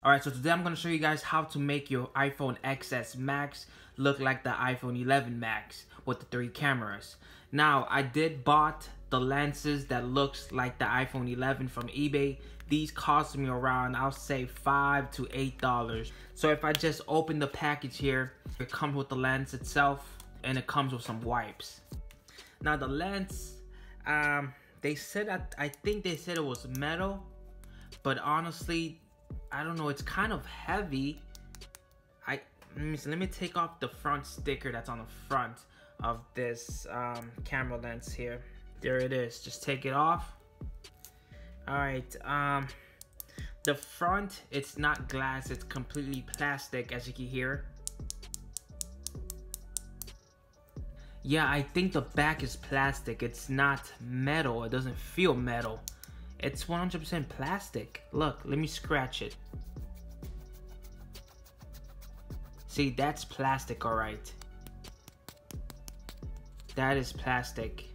Alright, so today I'm going to show you guys how to make your iPhone XS Max look like the iPhone 11 Max with the 3 cameras. Now, I did bought the lenses that looks like the iPhone 11 from eBay. These cost me around, I'll say $5 to $8. So if I just open the package here, it comes with the lens itself and it comes with some wipes. Now the lens, they said, I think they said it was metal, but honestly, I don't know, it's kind of heavy. Let me take off the front sticker that's on the front of this camera lens here. There it is, just take it off. Alright, the front, it's not glass, it's completely plastic, as you can hear. Yeah, I think the back is plastic, it's not metal, it doesn't feel metal. It's 100% plastic. Look, let me scratch it. See, that's plastic, alright. That is plastic.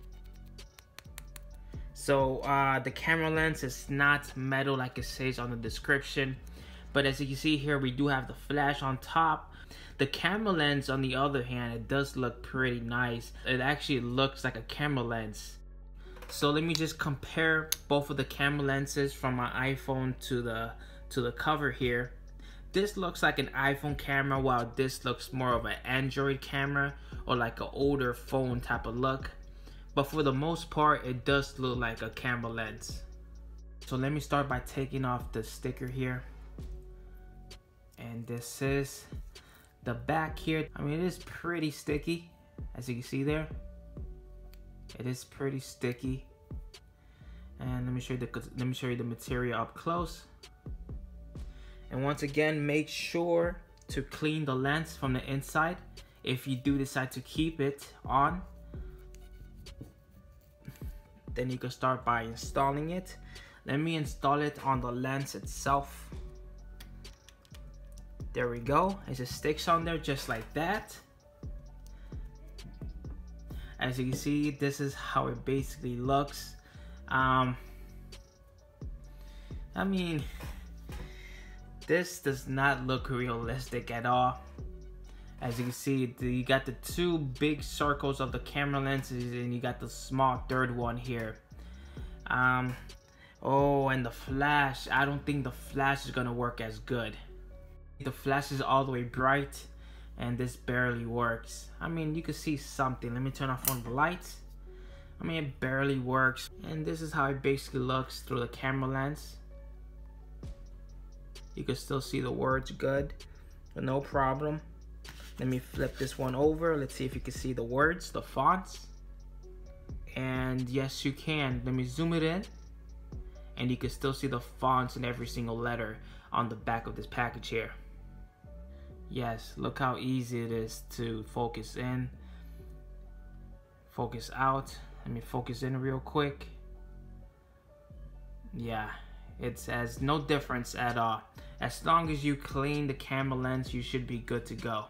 So, the camera lens is not metal like it says on the description. But as you can see here, we do have the flash on top. The camera lens, on the other hand, it does look pretty nice. It actually looks like a camera lens. So let me just compare both of the camera lenses from my iPhone to the cover here. This looks like an iPhone camera, while this looks more of an Android camera or like an older phone type of look. But for the most part, it does look like a camera lens. So let me start by taking off the sticker here. And this is the back here. I mean, it is pretty sticky, as you can see there. It is pretty sticky. And let me show you the material up close. And once again, make sure to clean the lens from the inside if you do decide to keep it on. Then you can start by installing it. Let me install it on the lens itself. There we go. It just sticks on there just like that. As you can see, this is how it basically looks. I mean, this does not look realistic at all. As you can see, you got the 2 big circles of the camera lenses and you got the small third one here. Oh, and the flash. I don't think the flash is gonna work as good. The flash is all the way bright and this barely works. I mean, you can see something. Let me turn off one of the lights. I mean, it barely works. And this is how it basically looks through the camera lens. You can still see the words good, but no problem. Let me flip this one over. Let's see if you can see the words, the fonts. And yes, you can. Let me zoom it in. And you can still see the fonts in every single letter on the back of this package here. Yes, look how easy it is to focus in, focus out. Let me focus in real quick. Yeah, it has no difference at all. As long as you clean the camera lens, you should be good to go.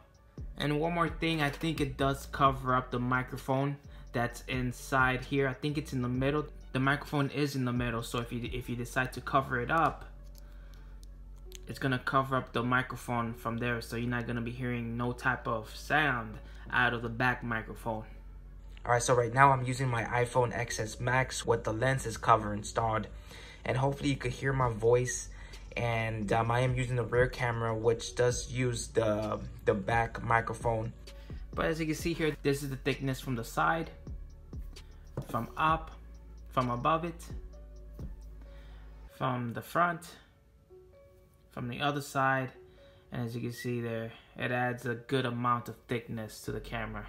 And one more thing, I think it does cover up the microphone that's inside here. I think it's in the middle. The microphone is in the middle, so if you decide to cover it up, it's gonna cover up the microphone from there, so you're not gonna be hearing no type of sound out of the back microphone. Alright, so right now I'm using my iPhone XS Max with the lenses cover installed, and hopefully you could hear my voice. And I am using the rear camera, which does use the back microphone. But as you can see here, this is the thickness from the side, from up, from above it, from the front, from the other side, and as you can see there, it adds a good amount of thickness to the camera.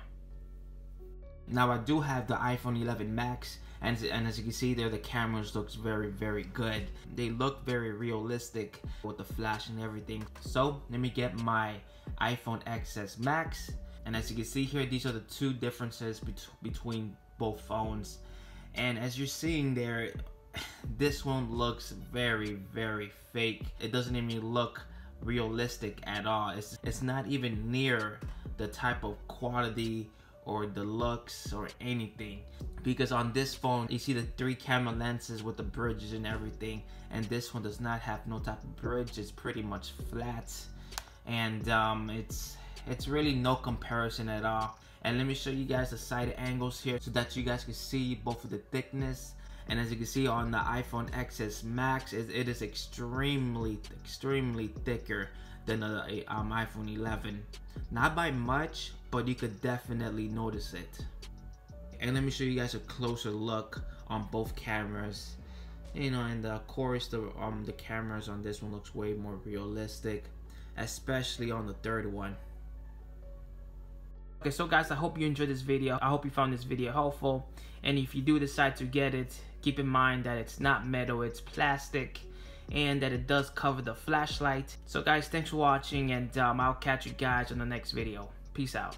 Now I do have the iPhone 11 Max, and as you can see there, the cameras looks very, very good. They look very realistic with the flash and everything. So let me get my iPhone XS Max, and as you can see here, these are the 2 differences between both phones. And as you're seeing there, this one looks very, very fake. It doesn't even look realistic at all. It's not even near the type of quality or the looks or anything, because on this phone you see the 3 camera lenses with the bridges and everything, and this one does not have no type of bridge. It's pretty much flat, and it's really no comparison at all. And let me show you guys the side angles here so that you guys can see both of the thickness. And as you can see on the iPhone XS Max, it is extremely thicker than the iPhone 11. Not by much, but you could definitely notice it. And let me show you guys a closer look on both cameras. You know, and of course the cameras on this one looks way more realistic, especially on the third one. Okay, so guys, I hope you enjoyed this video. I hope you found this video helpful. And if you do decide to get it, keep in mind that it's not metal, it's plastic, and that it does cover the flashlight. So guys, thanks for watching, and I'll catch you guys on the next video. Peace out.